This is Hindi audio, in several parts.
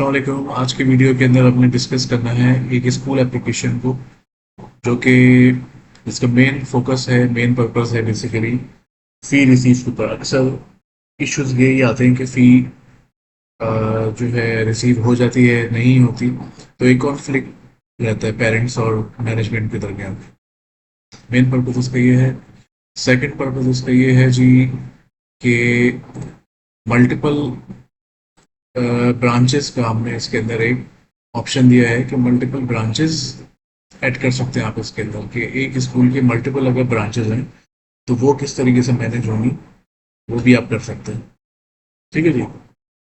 अस्सलाम वालेकुम। आज की वीडियो के अंदर हमने डिस्कस करना है एक स्कूल एप्लीकेशन को, जो कि इसका मेन फोकस है, मेन पर्पस है बेसिकली फ़ी रिसीव के ऊपर। अक्सर इश्यूज यही आते हैं कि फ़ी जो है रिसीव हो जाती है, नहीं होती, तो एक कॉन्फ्लिक्ट रहता है पेरेंट्स और मैनेजमेंट के दरमियान। मेन पर्पस इसका ये है। सेकंड पर्पस इसका ये है जी कि मल्टीपल ब्रांचेस का हमने इसके अंदर एक ऑप्शन दिया है कि मल्टीपल ब्रांचेस ऐड कर सकते हैं आप इसके अंदर, कि एक स्कूल के मल्टीपल अगर ब्रांचेस हैं तो वो किस तरीके से मैनेज होंगी, वो भी आप कर सकते हैं। ठीक है जी,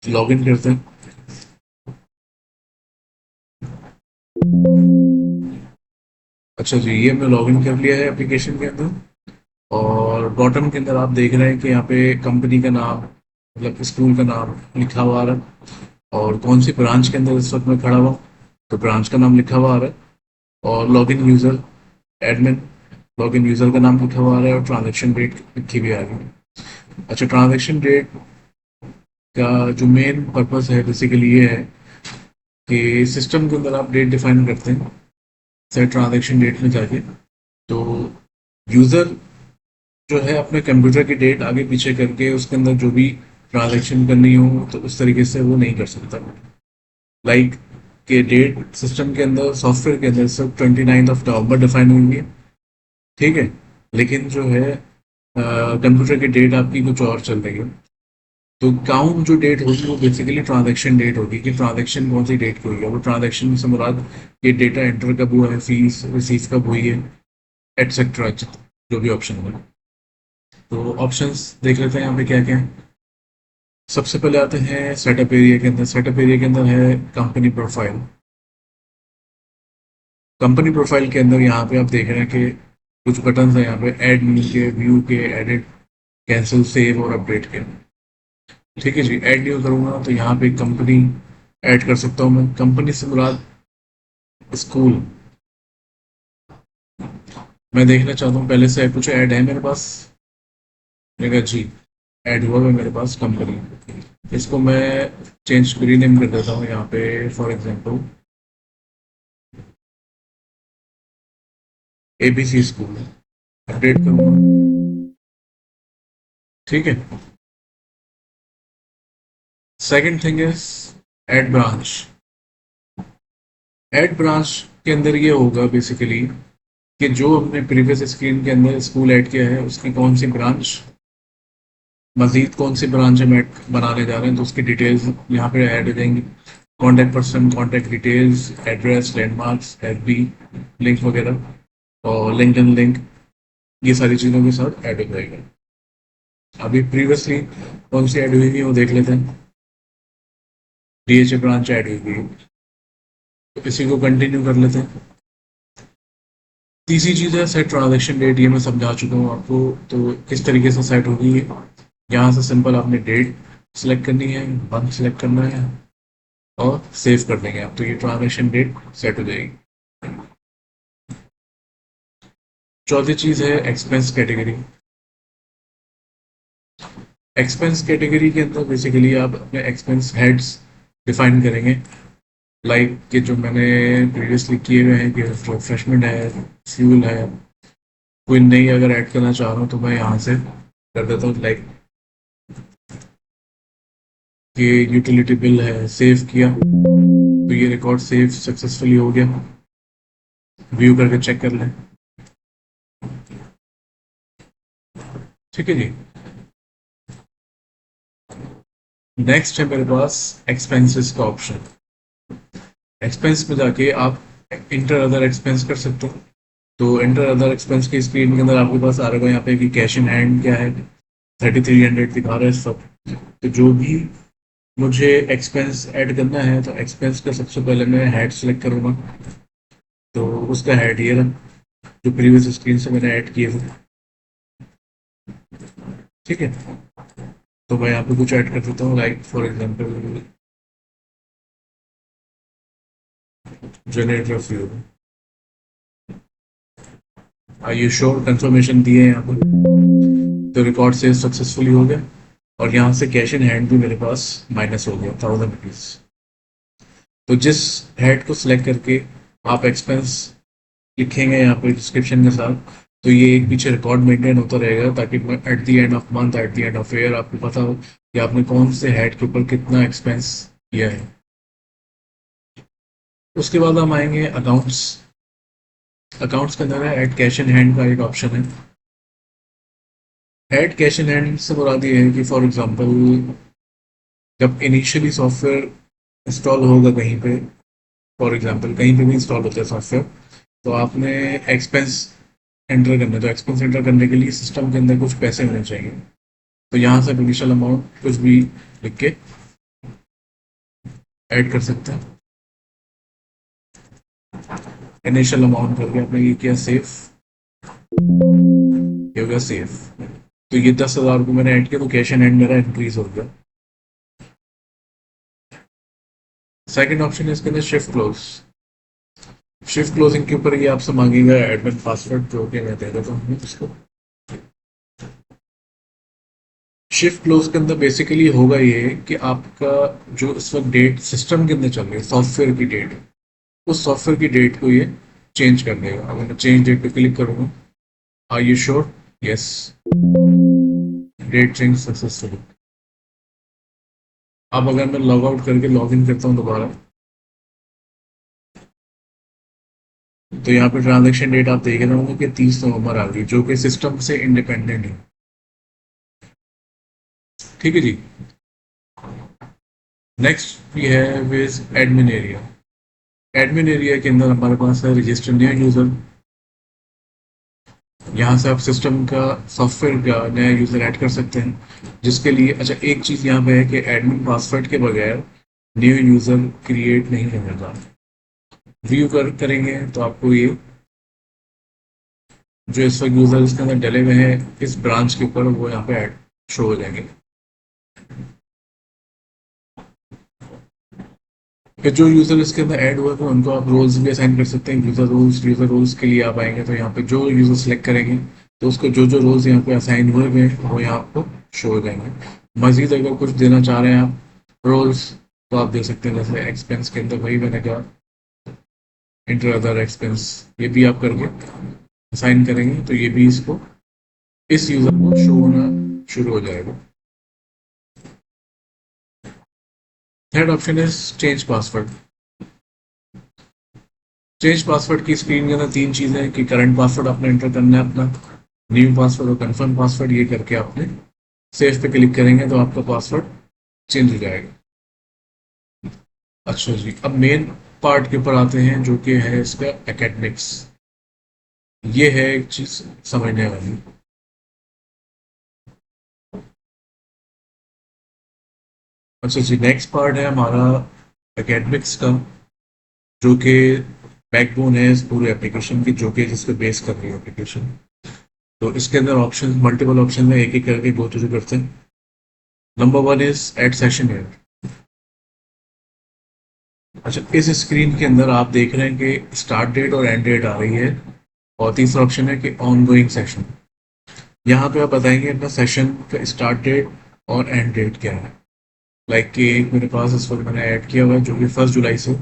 लॉग इन करते हैं। अच्छा जी, ये मैं लॉग इन कर लिया है एप्लीकेशन के अंदर। और बॉटम के अंदर आप देख रहे हैं कि यहाँ पे कंपनी का नाम, मतलब स्कूल का नाम लिखा हुआ आ रहा है, और कौन सी ब्रांच के अंदर इस वक्त मैं खड़ा हुआ हूँ, तो ब्रांच का नाम लिखा हुआ आ रहा है। और log in user, admin, log in user का नाम लिखा हुआ आ रहा है, और ट्रांजेक्शन डेट लिखी भी आ रही है। अच्छा, ट्रांजेक्शन डेट का जो मेन पर्पस है बेसिकली ये है कि सिस्टम के अंदर आप डेट डिफाइन करते हैं सेट ट्रांजेक्शन डेट में जाके, तो यूज़र जो है अपने कंप्यूटर की डेट आगे पीछे करके उसके अंदर जो भी ट्रांजेक्शन करनी हो तो उस तरीके से वो नहीं कर सकता। लाइक के डेट सिस्टम के अंदर, सॉफ्टवेयर के अंदर सिर्फ 29 नवंबर डिफाइन हुई है, ठीक है, लेकिन जो है कंप्यूटर की डेट आपकी कुछ और चल रही है। तो काउंट जो डेट होगी वो बेसिकली ट्रांजैक्शन डेट होगी, कि ट्रांजैक्शन कौन सी डेट की हुई है। वो ट्रांजैक्शन से मुराद ये डेटा एंटर कब हुआ है, फीस रिसीव कब हुई है, एटसेट्रा, जो भी ऑप्शन है। तो ऑप्शंस देख लेते हैं यहाँ पे क्या क्या है। सबसे पहले आते हैं सेटअप एरिया के अंदर। सेटअप एरिया के अंदर है कंपनी प्रोफाइल। कंपनी प्रोफाइल के अंदर यहाँ पे आप देख रहे हैं कि कुछ बटन है यहाँ पे, ऐड न्यू के, व्यू के, एडिट, कैंसिल, सेव और अपडेट के। ठीक है जी, ऐड न्यू करूँगा तो यहाँ पे कंपनी ऐड कर सकता हूँ मैं। कंपनी से मुराद स्कूल मैं देखना चाहता हूँ, पहले से कुछ ऐड है मेरे पास। मेरा जी ऐड हुआ है मेरे पास कंपनी। इसको मैं चेंज रीनेम कर देता हूँ यहाँ पे, for example ABC school. Update करूँगा, ठीक है। Second thing is add branch. Add branch के अंदर ये होगा बेसिकली कि जो हमने प्रीवियस स्क्रीन के अंदर स्कूल ऐड किया है उसकी कौन सी ब्रांच, मजीद कौन सी ब्रांच हम ऐड बनाने जा रहे हैं, तो उसकी डिटेल्स यहाँ पे ऐड हो जाएंगी। Contact person, contact details, address, landmarks, FB link वगैरह, और लिंक्डइन लिंक, ये सारी चीज़ों के साथ ऐड हो जाएगा। अभी प्रीवियसली कौन सी ऐड हुई थी वो देख लेते हैं। डीएचए ब्रांच ऐड हुई थी, तो इसी को कंटिन्यू कर लेते हैं। तीसरी चीज़ है सेट ट्रांजेक्शन डेट। ये मैं समझा चुका हूँ आपको, तो किस तरीके से सेट होगी ये। यहाँ से सिंपल आपने डेट सेलेक्ट करनी है, मंथ सेलेक्ट करना है, और सेव कर देंगे आप, तो ये ट्रांजेक्शन डेट सेट हो जाएगी। चौथी चीज़ है एक्सपेंस कैटेगरी। एक्सपेंस कैटेगरी के अंदर बेसिकली आप अपने एक्सपेंस हेड्स डिफाइन करेंगे। लाइक कि जो मैंने प्रीवियसली किए हुए हैं कि रिफ्रेशमेंट है, फ्यूल है, कोई नई अगर ऐड करना चाह रहा हूँ तो मैं यहाँ से कर देता हूँ। लाइक कि यूटिलिटी बिल है, सेव किया तो ये रिकॉर्ड सेव सक्सेसफुली हो गया। व्यू करके चेक कर लें, ठीक है जी। नेक्स्ट है मेरे पास एक्सपेंसेस का ऑप्शन। एक्सपेंस में जाके आप इंटर अदर एक्सपेंस कर सकते हो। तो इंटर अदर एक्सपेंस की स्क्रीन के अंदर आपके पास आ रहा है यहाँ पे कि कैश इन हैंड क्या है, 3300 दिखा रहा है सब। तो जो भी मुझे एक्सपेंस ऐड करना है, तो एक्सपेंस का सबसे पहले मैं हेड सेलेक्ट करूँगा। तो उसका हेड ये रहा जो प्रीवियस स्क्रीन से मैंने ऐड किए थे, ठीक है। तो मैं यहाँ पे कुछ ऐड कर देता हूँ, like for example generator fuel. आइए श्योर कंफर्मेशन दिए हैं यहाँ पर, तो रिकॉर्ड सेव सक्सेसफुली हो गया। और यहाँ से कैश इन हैंड भी मेरे पास माइनस हो गया, 1000 रुपीज़। तो जिस हेड को सिलेक्ट करके आप एक्सपेंस लिखेंगे यहाँ पे डिस्क्रिप्शन के साथ, तो ये एक पीछे रिकॉर्ड मेंटेन होता रहेगा, ताकि at the end of month, at the end of year आपको पता हो कि आपने कौन से हेड के ऊपर कितना एक्सपेंस किया है। उसके बाद हम आएंगे अकाउंट्स। अकाउंट्स के अंदर है ऐड कैश इन हैंड का एक ऑप्शन है। ऐड कैश इन हैंड से मुराद ये है कि फॉर एग्जांपल जब इनिशियली सॉफ्टवेयर इंस्टॉल होगा कहीं पे, फॉर एग्जांपल कहीं पे भी इंस्टॉल होता है सॉफ्टवेयर, तो आपने एक्सपेंस एंटर करना है, तो एक्सपेंस एंटर करने के लिए सिस्टम के अंदर कुछ पैसे होने चाहिए। तो यहाँ से इनिशियल अमाउंट कुछ भी लिख के ऐड कर सकते हैं। इनिशियल अमाउंट करके आपने ये किया सेव, ये हो गया सेव। तो ये 10,000 को मैंने ऐड किया, तो कैश एंड हैंड मेरा इंक्रीज हो गया। सेकंड ऑप्शन है इसके अंदर शिफ्ट क्लोज। शिफ्ट क्लोजिंग के ऊपर ये आपसे मांगेगा एडमिन पासवर्ड, जो कि मैं दे देता हूँ इसको। शिफ्ट क्लोज के अंदर बेसिकली होगा ये कि आपका जो इस वक्त डेट सिस्टम के अंदर चल रही है, सॉफ्टवेयर की डेट, उस सॉफ्टवेयर की डेट को ये चेंज कर देगा। अगर मैं चेंज डेट पे क्लिक करूँगा, are you sure? Yes, date change successfully. अब अगर मैं लॉग आउट करके लॉग इन करता हूँ दोबारा, तो यहाँ पे ट्रांजेक्शन डेट आप देख रहे होंगे कि 30 नवंबर आ गई, जो कि सिस्टम से इंडिपेंडेंट है। ठीक है जी। नेक्स्ट भी है विज एडमिन एरिया। एडमिन एरिया के अंदर हमारे पास है रजिस्टर नया यूजर। यहाँ से आप सिस्टम का सॉफ्टवेयर का नया यूजर ऐड कर सकते हैं, जिसके लिए अच्छा एक चीज यहाँ पे है कि एडमिन पासवर्ड के बगैर न्यू यूजर क्रिएट नहीं होगा। व्यू करेंगे तो आपको ये जो इस वक्त यूजर इसके अंदर डले हुए हैं इस ब्रांच के ऊपर, वो यहाँ पे ऐड शो हो जाएंगे। कि जो यूजर इसके अंदर ऐड हुए हैं उनको आप रोल्स भी असाइन कर सकते हैं। यूजर रोल्स के लिए आप आएंगे तो यहाँ पे जो यूजर सेलेक्ट करेंगे, तो उसको जो जो रोल्स यहाँ पे असाइन हुए हुए हैं वो यहाँ आपको शो हो जाएंगे। मजीद अगर कुछ देना चाह रहे हैं आप रोल्स, तो आप दे सकते हैं। जैसे एक्सपेंस के अंदर वही मैंने कहा, इंटर अदर एक्सपेंस, ये भी आप करके असाइन करेंगे तो ये भी इसको इस यूजर को शो होना शुरू हो जाएगा। Third option is change password. Change password की स्क्रीन के अंदर तीन चीजें हैं कि करंट पासवर्ड आपने एंटर करना है अपना, न्यू पासवर्ड और कंफर्म पासवर्ड। ये करके आपने सेव पे क्लिक करेंगे तो आपका पासवर्ड चेंज हो जाएगा। अच्छा जी, अब मेन पार्ट के ऊपर आते हैं जो कि है इसका एकेडमिक्स। ये है एक चीज समझने वाली। अच्छा जी, नेक्स्ट पार्ट है हमारा एकेडमिक्स का, जो कि बैकबोन है इस पूरे एप्लीकेशन की, जो कि जिस पे बेस कर रही है एप्लीकेशन। तो इसके अंदर ऑप्शन, मल्टीपल ऑप्शन में एक एक करके गो थ्रू करते हैं। Number one is add session here. अच्छा, इस स्क्रीन के अंदर आप देख रहे हैं कि स्टार्ट डेट और एंड डेट आ रही है, और तीसरा ऑप्शन है कि ऑन गोइंग सेशन। यहाँ पे आप बताएंगे अपना सेशन का स्टार्ट डेट और एंड डेट क्या है। लाइक कि एक मेरे पास इस वक्त मैंने ऐड किया हुआ है जो कि 1 जुलाई से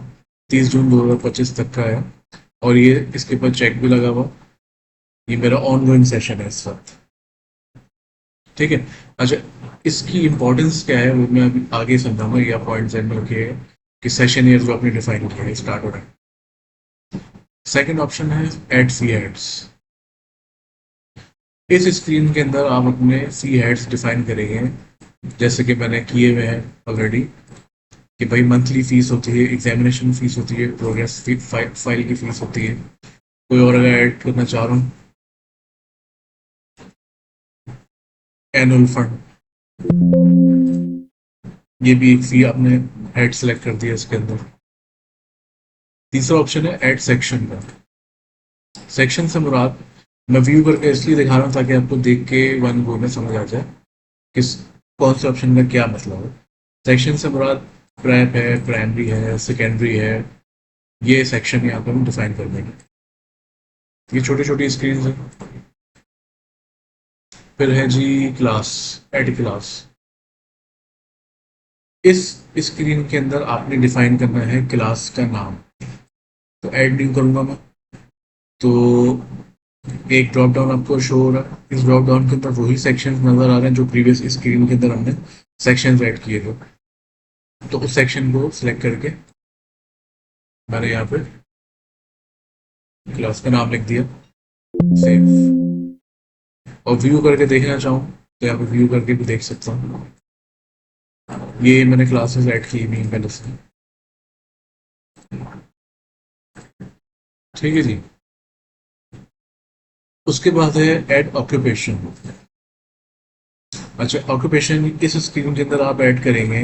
30 जून 2025 तक का है, और ये इसके ऊपर चेक भी लगा हुआ। ये मेरा ऑन गोइंग सेशन है इस वक्त। ठीक है। अच्छा, इसकी इंपॉर्टेंस क्या है वो मैं अभी आगे समझाऊंगा, या पॉइंट एंड में रखिए कि सेशन ईयर जो आपने डिफाइन किया है स्टार्ट हो रहा है। सेकंड ऑप्शन है एड सी हेड्स। इस स्क्रीन के अंदर आप अपने सी हेड्स डिफाइन करेंगे, जैसे कि मैंने किए हुए हैं ऑलरेडी, कि भाई मंथली फीस होती है, एग्जामिनेशन फीस होती है, प्रोग्रेस फाइल की फीस होती है। कोई और अगर ऐड करना चाह रहा हूँ, एनुअल फंड, ये भी एक फी आपने हेड सेलेक्ट कर दिया इसके अंदर। तीसरा ऑप्शन है ऐड सेक्शन का। सेक्शन से मुराद, मैं व्यू करके इसलिए दिखा रहा हूँ ताकि आपको देख के वन गो में समझ आ जाए किस कौन से ऑप्शन का क्या मतलब है। सेक्शन से मुराद प्रेप है, प्राइमरी है, सेकेंडरी है, ये सेक्शन यहाँ पर हम डिफाइन कर देंगे। ये छोटी छोटी स्क्रीन है। फिर है जी क्लास, एड क्लास। इस स्क्रीन के अंदर आपने डिफाइन करना है क्लास का नाम। तो ऐड न्यू करूंगा मैं। तो एक ड्रॉप डाउन आपको शो हो रहा है। इस ड्रॉप डाउन के अंदर वही सेक्शन नजर आ रहे हैं जो प्रीवियस स्क्रीन के अंदर हमने सेक्शन ऐड किए थे। तो उस सेक्शन को सिलेक्ट करके मैंने यहाँ पे क्लास का नाम लिख दिया, सेव। और व्यू करके देखना चाहूँ तो यहाँ पे व्यू करके भी देख सकता हूँ। ये मैंने क्लासेस ऐड की हुई हैं पहले से। ठीक है जी। उसके बाद है ऐड ऑक्यूपेशन। अच्छा, ऑक्यूपेशन इस स्क्रीन के अंदर आप ऐड करेंगे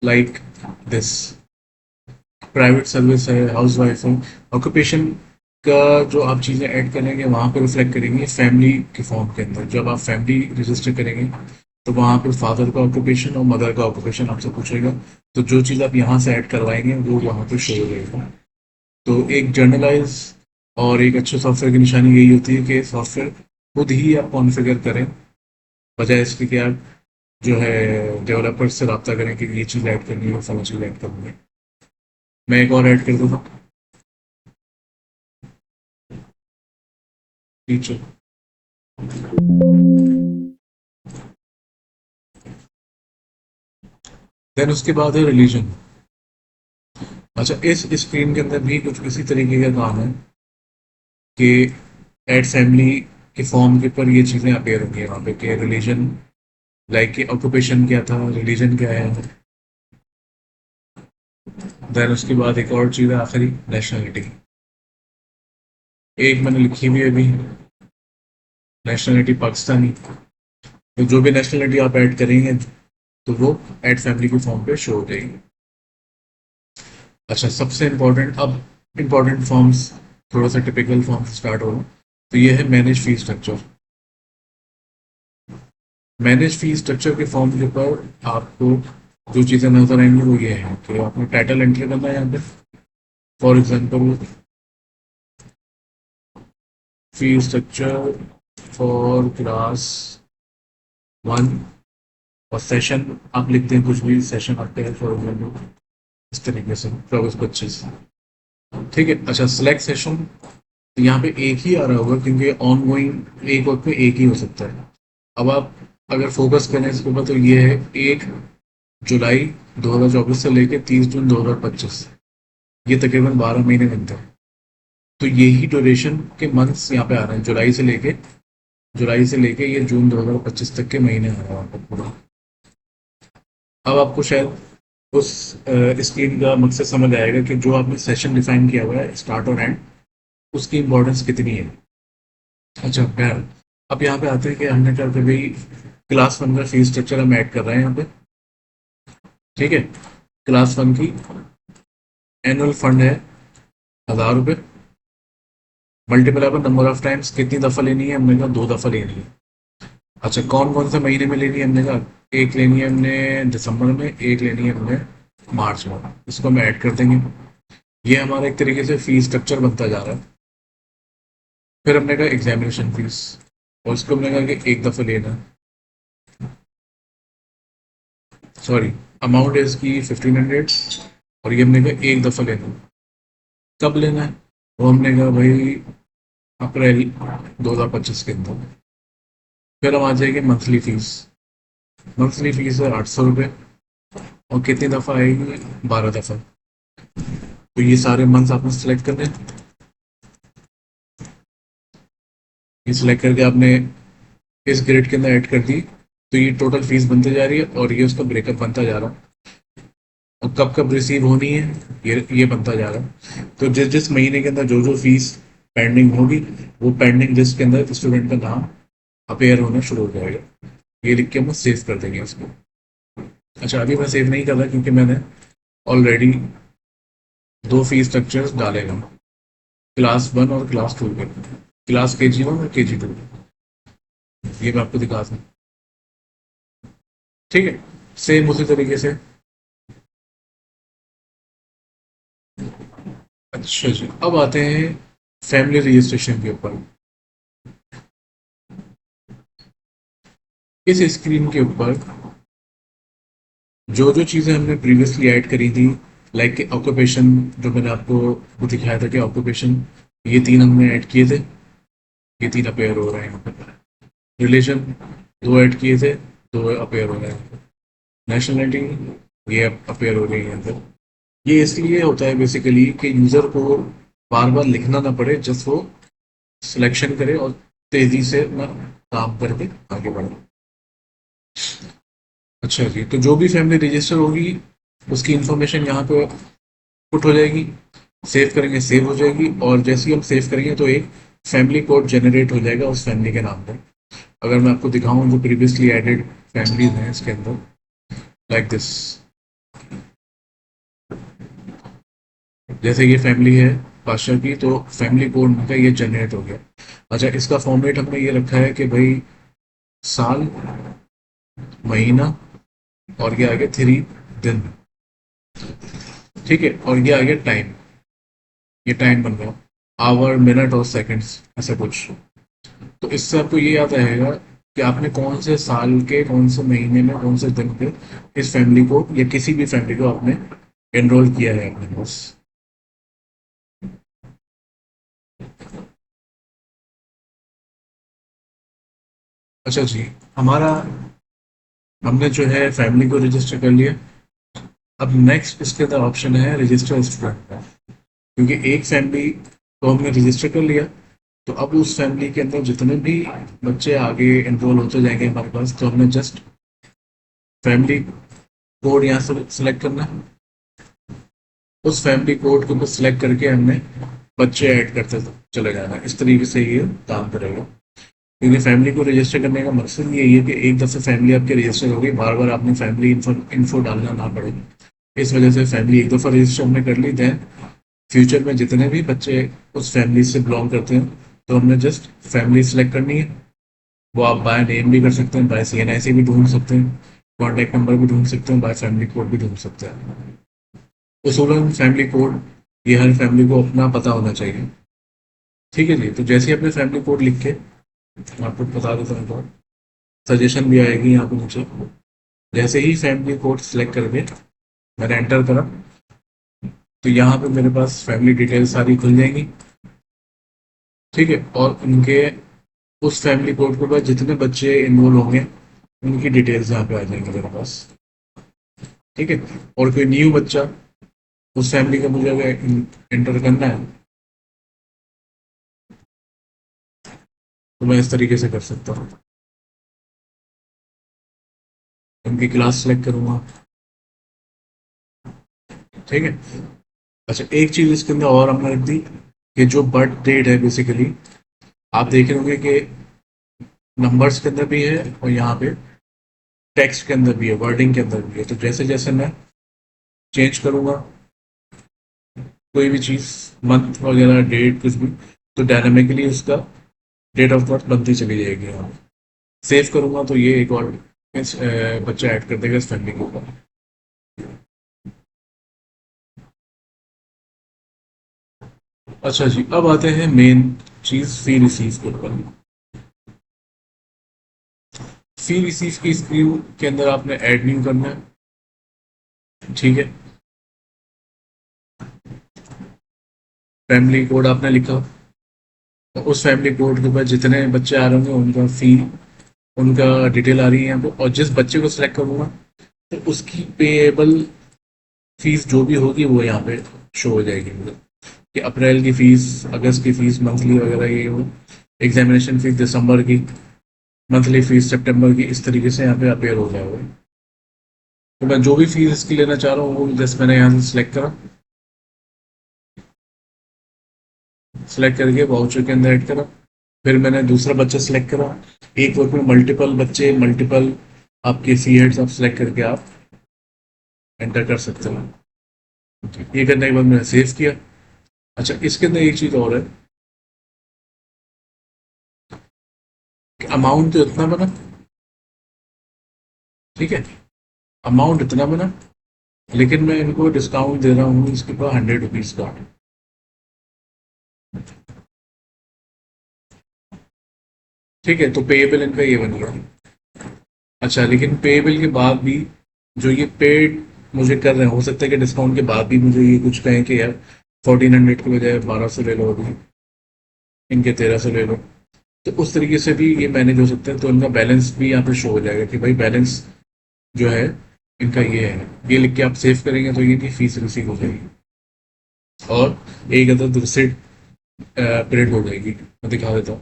लाइक दिस। प्राइवेट सर्विस है, हाउस वाइफ है। ऑक्यूपेशन का जो आप चीज़ें ऐड करेंगे वहाँ पर रिफ्लेक्ट करेंगे फैमिली के फॉर्म के अंदर। जब आप फैमिली रजिस्टर करेंगे तो वहाँ पर फादर का ऑक्यूपेशन और मदर का ऑक्यूपेशन आपसे पूछेगा। तो जो चीज़ आप यहाँ से ऐड करवाएंगे वो वहाँ पर शो हो जाएगा। तो एक जर्नलाइज और एक अच्छे सॉफ्टवेयर की निशानी यही होती है कि सॉफ्टवेयर खुद ही आप कॉन्फ़िगर करें, बजाय इसके कि आप जो है डेवलपर्स से रब्ता करें कि ये चीज़ ऐड करनी है, फला चीज़ ऐड करनी है। मैं एक और ऐड कर देता हूँ, टीचर। देन उसके बाद है रिलीजन। अच्छा, इस स्क्रीन के अंदर भी कुछ इसी तरीके का काम है कि एड फैमिली के फॉर्म के ऊपर ये चीज़ें अपेयर होंगी वहाँ पे कि रिलीजन, लाइक कि ऑक्यूपेशन क्या था, रिलीजन क्या है। देन उसके बाद एक और चीज़ है आखिरी, नेशनलिटी। एक मैंने लिखी हुई है अभी, नेशनलिटी पाकिस्तानी। तो जो भी नेशनलिटी आप ऐड करेंगे तो वो ऐड फैमिली के फॉर्म पे शो हो जाएगी। अच्छा, सबसे इम्पोर्टेंट अब, इम्पोर्टेंट फॉर्म्स, थोड़ा सा टिपिकल फॉर्म से स्टार्ट हो रहा हूँ। तो ये है manage fee structure. Manage fee structure के फॉर्म के ऊपर आपको जो चीज़ें नजर आएंगी वो ये है कि आपने टाइटल एंटर करना है यहाँ पे। For example, fee structure for class 1। और सेशन आप लिखते हैं कुछ भी सेशन आते हैं फॉर एग्जाम्पल इस तरीके से 24-25। ठीक है। अच्छा, सिलेक्ट सेशन, तो यहाँ पे एक ही आ रहा होगा क्योंकि ऑन गोइंग एक वक्त में एक ही हो सकता है। अब आप अगर फोकस करें इसके ऊपर तो ये है 1 जुलाई 2024 से लेके 30 जून 2025। ये तकरीबन 12 महीने बनते हैं। तो यही ड्यूरेशन के मंथ्स यहाँ पे आ रहे हैं, जुलाई से लेके ये जून 2025 तक के महीने आ रहे हैं आपको पूरा। अब आपको शायद उस स्कीम का मकसद समझ आएगा कि जो आपने सेशन डिफाइन किया हुआ है स्टार्ट और एंड, उसकी इंपॉर्टेंस कितनी है। अच्छा, खैर, अब यहाँ पे आते हैं कि हमने क्या कि भाई क्लास 1 का फीस स्ट्रक्चर हम ऐड कर रहे हैं यहाँ पे। ठीक है। क्लास 1 की एनुअल फंड है 1000 रुपये। Multiple upon number of times, कितनी दफ़ा लेनी है, हमने कहा 2 दफ़ा लेनी है। अच्छा, कौन कौन से महीने में लेनी है, हमने कहा एक लेनी है हमने दिसंबर में, एक लेनी है हमने मार्च में। इसको हम ऐड कर देंगे। ये हमारा एक तरीके से फीस स्ट्रक्चर बनता जा रहा है। फिर हमने कहा एग्जामिनेशन फीस, और इसको हमने कहा कि एक दफ़ा लेना है। सॉरी, अमाउंट है इसकी 1500, और ये हमने कहा एक दफ़ा लेना है। कब लेना है, वो हमने कहा भाई अप्रैल 2025 के अंदर। फिर हम आ जाएंगे मंथली फीस। मंथली फीस है 800 रुपये, और कितनी दफ़ा आएगी, 12 दफ़ा। तो ये सारे मंथ्स आपने सेलेक्ट करने हैं। ये सिलेक्ट करके आपने इस ग्रेड के अंदर ऐड कर दी। तो ये टोटल फीस बनते जा रही है और ये उसका ब्रेकअप बनता जा रहा है। और कब कब रिसीव होनी है, ये बनता जा रहा है। तो जिस जिस महीने के अंदर जो जो फीस पेंडिंग होगी, वो पेंडिंग लिस्ट के अंदर स्टूडेंट का नाम अपेयर होना शुरू हो जाएगा। ये लिख के हम सेव कर देंगे इसको। अच्छा, अभी मैं सेव नहीं कर रहा क्योंकि मैंने ऑलरेडी 2 फीस स्ट्रक्चर्स डाले हैं, क्लास 1 और क्लास 2 के। क्लास KG1 और KG2, ये मैं आपको दिखा दूँ। ठीक है। सेम उसी तरीके से। अच्छा जी, अब आते हैं फैमिली रजिस्ट्रेशन के ऊपर। इस स्क्रीन के ऊपर जो जो चीज़ें हमने प्रीवियसली ऐड करी थी, लाइक ऑक्यूपेशन, जो मैंने आपको दिखाया था कि ऑक्यूपेशन, ये तीन हमने ऐड किए थे, ये तीन अपेयर हो रहे हैं यहाँ पर। रिलीजन दो ऐड किए थे, दो अपेयर हो रहे हैं। नेशनलिटी ये अपेयर हो रही है यहाँ पर। ये इसलिए होता है बेसिकली कि यूज़र को बार बार लिखना ना पड़े, जस्ट वो सिलेक्शन करे और तेज़ी से अपना काम करके आगे बढ़े। अच्छा जी, तो जो भी फैमिली रजिस्टर होगी उसकी इंफॉर्मेशन यहाँ पे पुट हो जाएगी, सेव करेंगे सेव हो जाएगी, और जैसे ही हम सेव करेंगे तो एक फैमिली कोड जनरेट हो जाएगा उस फैमिली के नाम पर। अगर मैं आपको दिखाऊं जो प्रीवियसली एडेड फैमिलीज हैं इसके अंदर, लाइक दिस, जैसे ये फैमिली है पास्टर की, तो फैमिली कोड का ये जनरेट हो गया। अच्छा, इसका फॉर्मेट हमने ये रखा है कि भाई साल, महीना, और ये आगे 3 दिन, ठीक है, और ये आगे टाइम, ये टाइम बन गया, आवर, मिनट और सेकंड्स, ऐसा कुछ। तो इससे आपको ये याद रहेगा कि आपने कौन से साल के कौन से महीने में कौन से दिन पे इस फैमिली को या किसी भी फैमिली को आपने एनरोल किया है अपने पास। अच्छा जी, हमारा, हमने जो है फैमिली को रजिस्टर कर लिया। अब नेक्स्ट इसके अंदर ऑप्शन है रजिस्टर स्टूडेंट का, क्योंकि एक फैमिली को हमने रजिस्टर कर लिया, तो अब उस फैमिली के अंदर जितने भी बच्चे आगे एनरोल होते जाएंगे हमारे पास, तो हमने जस्ट फैमिली कोड यहाँ से सिलेक्ट करना है। उस फैमिली कोड को बस सिलेक्ट करके हमने बच्चे ऐड करते चले जाना है। इस तरीके से ये काम करेगा, क्योंकि फैमिली को रजिस्टर करने का मकसद यही है कि एक दफ़े फैमिली आपकी रजिस्टर होगी, बार बार आपने फैमिली इन्फो डालना ना पड़े। इस वजह से फैमिली एक दफ़ा रजिस्टर हमने कर ली, देन फ्यूचर में जितने भी बच्चे उस फैमिली से बिलोंग करते हैं, तो हमने जस्ट फैमिली सेलेक्ट करनी है। वो आप बाय नेम भी कर सकते हैं, बाय CNIC भी ढूंढ सकते हैं, कॉन्टैक्ट नंबर भी ढूंढ सकते हैं, बाय फैमिली कोड भी ढूंढ सकते हैं। उसूलन फैमिली कोड, ये हर फैमिली को अपना पता होना चाहिए। ठीक है जी, तो जैसे ही अपने फैमिली कोड लिख के, मैं आपको बता देता हूँ तो सजेशन भी आएगी यहाँ पे नीचे। जैसे ही फैमिली कोड सेलेक्ट करके मैंने एंटर करा, तो यहाँ पे मेरे पास फैमिली डिटेल्स सारी खुल जाएंगी। ठीक है, और उनके उस फैमिली कोड के बाद जितने बच्चे इन्वॉल्व होंगे उनकी डिटेल्स यहाँ पे आ जाएंगे मेरे पास। ठीक है, और कोई न्यू बच्चा उस फैमिली का मुझे अगर एंटर करना है, तो मैं इस तरीके से कर सकता हूँ। उनकी क्लास सेलेक्ट करूँगा। ठीक है। अच्छा, एक चीज़ इसके अंदर और हमने रख दी कि जो बर्थ डेट है बेसिकली, आप देख रहे होंगे कि नंबर्स के अंदर भी है और यहाँ पे टेक्स्ट के अंदर भी है, वर्डिंग के अंदर भी है। तो जैसे जैसे मैं चेंज करूँगा कोई भी चीज़, मंथ वगैरह, डेट कुछ भी, तो डायनामिकली उसका डेट ऑफ बर्थ बनती चली जाएगी। यहाँ सेव करूँगा तो ये एक और बच्चा ऐड कर देगा इस फैमिली के ऊपर। अच्छा जी, अब आते हैं मेन चीज़, फी रिसीव के ऊपर। फी रिसीव की स्क्रीन के अंदर आपने ऐड न्यू करना है। ठीक है, फैमिली कोड आपने लिखा, तो उस फैमिली कोड के बाद जितने बच्चे आ रहे होंगे उनका फी, उनका डिटेल आ रही है यहाँ पे, और जिस बच्चे को सिलेक्ट करूँगा तो उसकी पेएबल फीस जो भी होगी वो यहाँ पे शो हो जाएगी मुझे, कि अप्रैल की फीस, अगस्त की फीस, मंथली वगैरह ये हो, एग्जामिनेशन फीस दिसंबर की, मंथली फीस सितंबर की, इस तरीके से यहाँ पे अपेयर हो जाएगा। तो मैं जो भी फीस इसकी लेना चाह रहा हूँ वो जस्ट मैंने यहाँ से सिलेक्ट करा, सिलेक्ट करके वाउचर के अंदर ऐड करा, फिर मैंने दूसरा बच्चा सिलेक्ट करा। एक वर्क में मल्टीपल बच्चे, मल्टीपल आपके सी हेड्स आप सिलेक्ट करके आप एंटर कर सकते हो। ये करने के बाद मैंने सेव किया। अच्छा, इसके अंदर एक चीज़ और है कि अमाउंट तो इतना बना, ठीक है, अमाउंट इतना बना, लेकिन मैं इनको डिस्काउंट दे रहा हूँ इसके ऊपर 100 रुपीज़ का। ठीक है, तो पेएबल इनका ये बन गया। अच्छा, लेकिन पेएबल के बाद भी जो ये पेड मुझे कर रहे हैं, हो सकता है कि डिस्काउंट के बाद भी मुझे ये कुछ कहें कि यार 1400 के बजाय 1200 ले लो, अभी इनके 1300 ले लो। तो उस तरीके से भी ये मैनेज हो सकता है, तो इनका बैलेंस भी यहाँ पे शो हो जाएगा कि भाई बैलेंस जो है इनका ये है, ये लिख के आप सेव करेंगे तो ये इनकी फीस रिसीव हो जाएगी और एक अदर रिसिट प्रिंट हो जाएगी। मैं दिखा देता हूँ।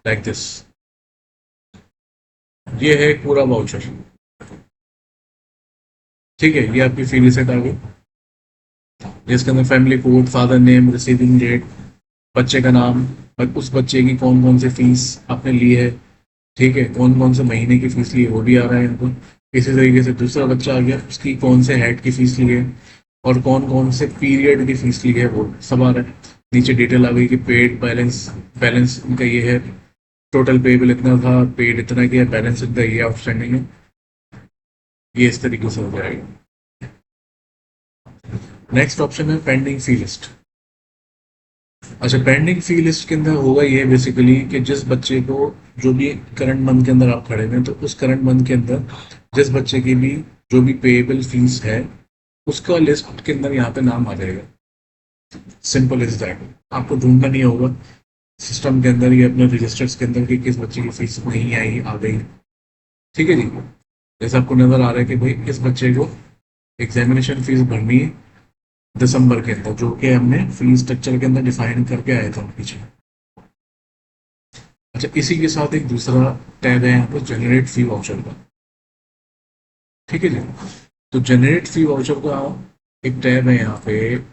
लाइक दिस, ये है एक पूरा वाउचर। ठीक है, ये आपकी फी रिसिट आ गई, जिसके अंदर family code, father name, receiving date, बच्चे का नाम और उस बच्चे की कौन कौन सी फीस आपने ली है। ठीक है, कौन कौन से महीने की फीस ली है वो भी आ रहा है यहाँ पर। इसी तरीके से दूसरा बच्चा आ गया, उसकी कौन से हेड की फीस ली है और कौन कौन से पीरियड की फीस ली है वो सब आ रहा है। नीचे डिटेल आ गई कि पेड बैलेंस, बैलेंस इनका ये है, टोटल पेबल इतना था, पेड इतना किया, बैलेंस इतना, ये आउटस्टैंडिंग है। ये इस तरीके से हो जाएगा। नेक्स्ट ऑप्शन है पेंडिंग फी लिस्ट। अच्छा, पेंडिंग फी लिस्ट के अंदर होगा ये बेसिकली कि जिस बच्चे को, जो भी करंट मंथ के अंदर आप खड़े हैं, तो उस करंट मंथ के अंदर जिस बच्चे की भी जो भी पेएबल फीस है उसका लिस्ट के अंदर यहाँ पे नाम आ जाएगा। सिंपल इज दैट, आपको ढूंढना नहीं होगा सिस्टम के अंदर या अपने रजिस्टर्स के अंदर कि किस बच्चे की फीस नहीं आई, आ गई। ठीक है जी, जैसे आपको नजर आ रहा है कि भाई इस बच्चे को एग्जामिनेशन फीस भरनी है दिसंबर के अंदर, जो कि हमने फीस स्ट्रक्चर के अंदर डिफाइन करके आए थे पीछे। अच्छा, इसी के साथ एक दूसरा टैब है यहाँ पर, जनरेट फी वाउचर का। ठीक है जी, तो जनरेट फी वाउचर का एक टैब है यहाँ पे।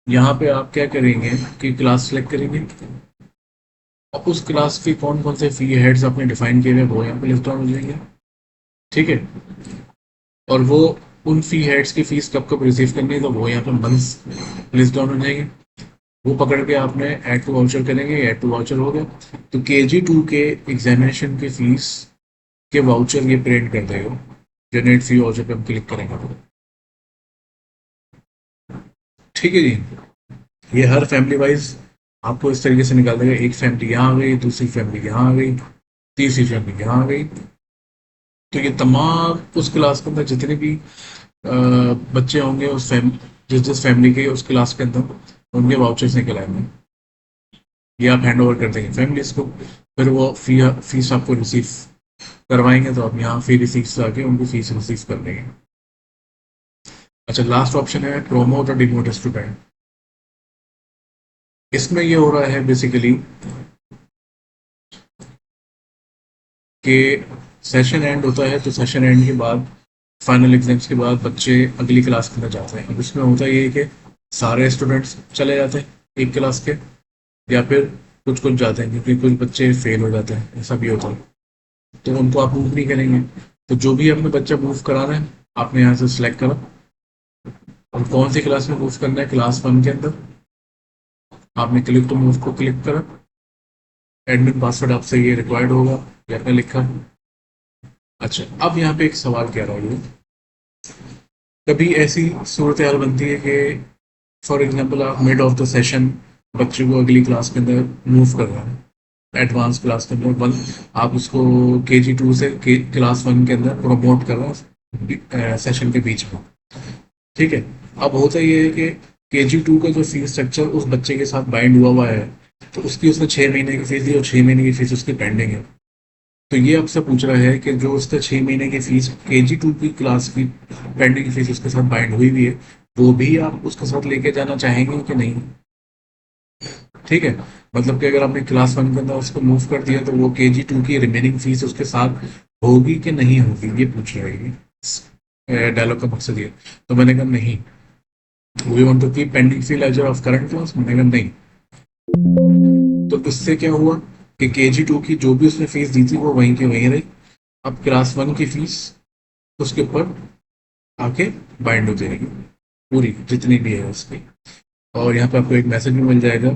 यहाँ पे आप क्या करेंगे कि क्लास सेलेक्ट करेंगे और उस क्लास के कौन कौन से फी हेड्स आपने डिफाइन किए हुए वो यहाँ पे लिस्ट डाउन हो जाएंगे। ठीक है, और वो उन फी हेड्स की फीस कब कब रिसीव करनी है तो वो यहाँ पे मंथ्स लिस्ट डाउन हो जाएंगे। वो पकड़ के आपने ऐड टू वाउचर करेंगे, ऐड टू वाउचर हो गया तो KG2 के एग्जामिनेशन की फीस के वाउचर ये प्रिंट कर देगा। जनरेट फी वाउचर पे हम क्लिक करेंगे तो ठीक है जी, ये हर फैमिली वाइज आपको इस तरीके से निकाल देगा। एक फैमिली यहाँ आ गई, दूसरी फैमिली यहाँ आ गई, तीसरी फैमिली यहाँ आ गई। तो ये तमाम उस क्लास के अंदर जितने भी बच्चे होंगे उस जिस जिस फैमिली के उस क्लास के अंदर उनके वाउचर्स निकल आएंगे। ये आप हैंड ओवर कर देंगे फैमिलीज को, फिर वो फीस आपको रिसीव करवाएंगे तो आप यहाँ फी रिसीव आके उनकी फीस रिसीव कर देंगे। अच्छा, लास्ट ऑप्शन है प्रोमोट और डिमोट स्टूडेंट। इसमें ये हो रहा है बेसिकली कि सेशन एंड होता है तो सेशन एंड के बाद फाइनल एग्जाम्स के बाद बच्चे अगली क्लास के अंदर जाते हैं। अब इसमें होता ये है कि सारे स्टूडेंट्स चले जाते हैं एक क्लास के, या फिर कुछ कुछ जाते हैं क्योंकि कुछ बच्चे फेल हो जाते हैं, ऐसा भी होता है, तो उनको आप मूव नहीं करेंगे। तो जो भी आपने बच्चा मूव कराना है आपने यहाँ से सिलेक्ट करा और कौन सी क्लास में मूव करना है, क्लास 1 के अंदर आपने क्लिक टू मूव को क्लिक करा। एडमिन पासवर्ड आपसे ये रिक्वायर्ड होगा, ये आपने लिखा। अच्छा, अब यहाँ पे एक सवाल कह रहा हूँ, कभी ऐसी सूरत हाल बनती है कि फॉर एग्जाम्पल आप मिड ऑफ द सेशन बच्चे को अगली क्लास के अंदर मूव कर रहे हैं, एडवांस क्लास के अंदर वन, आप उसको KG2 से क्लास 1 के अंदर प्रमोट कर रहे हैं सेशन के बीच में। ठीक है, अब होता ये है कि KG2 का जो फीस स्ट्रक्चर उस बच्चे के साथ बाइंड हुआ हुआ है, तो उसकी उसने 6 महीने की फीस दी और 6 महीने की फीस उसकी पेंडिंग है। तो ये आपसे पूछ रहा है कि जो उसका 6 महीने की फीस KG2 की क्लास की पेंडिंग फीस उसके साथ बाइंड हुई हुई है, वो भी आप उसके साथ लेके जाना चाहेंगे कि नहीं। ठीक है, मतलब कि अगर आपने क्लास 1 के अंदर उसको मूव कर दिया तो वो KG2 की रिमेनिंग फीस उसके साथ होगी कि नहीं होगी, ये पूछ रहा है डायलॉग का मकसद ये। तो मैंने कहा नहीं, we want to keep pending fee ledger of current class, मैंने कहा नहीं। तो इससे क्या हुआ कि KG2 की जो भी उसने फीस दी थी वो वहीं की वहीं रही। अब क्लास 1 की फीस उसके ऊपर आके बाइंड हो जाएगी पूरी जितनी भी है उसकी। और यहाँ पे आपको एक मैसेज भी मिल जाएगा,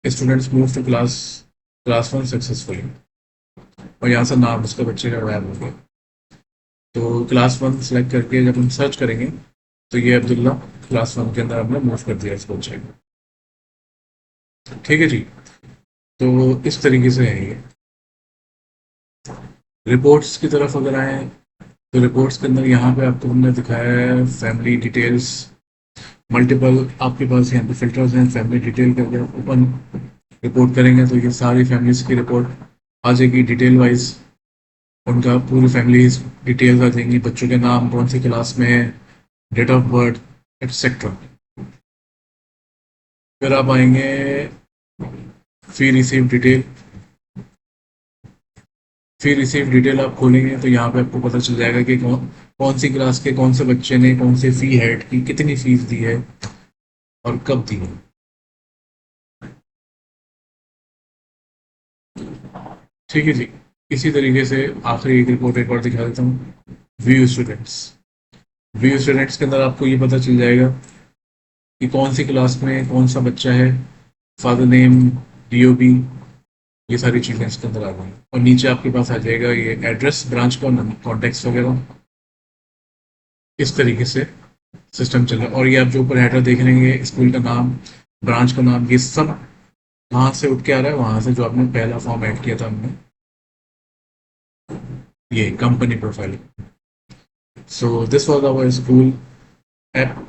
students move to class 1 successfully, और यहाँ से नाम उसके बच्चे का गायब हो गया। तो क्लास 1 सेलेक्ट करके जब हम सर्च करेंगे तो ये अब्दुल्ला क्लास 1 के अंदर हमने मूव कर दिया इस बच्चे को। ठीक है जी, तो इस तरीके से है ये। रिपोर्ट्स की तरफ अगर आए तो रिपोर्ट्स के अंदर यहाँ पे आपको हमने दिखाया है फैमिली डिटेल्स, मल्टीपल आपके पास यहाँ पे फिल्टर्स हैं। फैमिली डिटेल करके ओपन रिपोर्ट करेंगे तो ये सारी फैमिलीज की रिपोर्ट आ जाएगी डिटेल वाइज। उनका पूरी फैमिली डिटेल्स आ जाएंगी, बच्चों के नाम, कौन सी क्लास में है, डेट ऑफ बर्थ, एक्सेट्रा। फिर आप आएंगे फी रिसीव डिटेल। फी रिसीव डिटेल आप खोलेंगे तो यहाँ पे आपको पता चल जाएगा कि कौन कौन सी क्लास के कौन से बच्चे ने कौन सी फी हेड की, कितनी फीस दी है और कब दी है। ठीक है जी। इसी तरीके से आखिरी एक रिपोर्ट एक और दिखा देता हूँ, व्यू स्टूडेंट्स। व्यू स्टूडेंट्स के अंदर आपको ये पता चल जाएगा कि कौन सी क्लास में कौन सा बच्चा है, फादर नेम, डीओबी, ये सारी चीज़ें इसके अंदर आ गई। और नीचे आपके पास आ जाएगा ये एड्रेस, ब्रांच का, कॉन्टेक्ट वगैरह। इस तरीके से सिस्टम चल रहा है। और ये आप जो ऊपर हेडर देख रहे हैं, स्कूल का नाम, ब्रांच का नाम, ये सब कहाँ से उठ के आ रहा है, वहां से जो आपने पहला फॉर्म ऐड किया था हमने, ये company profile. So this was our school app.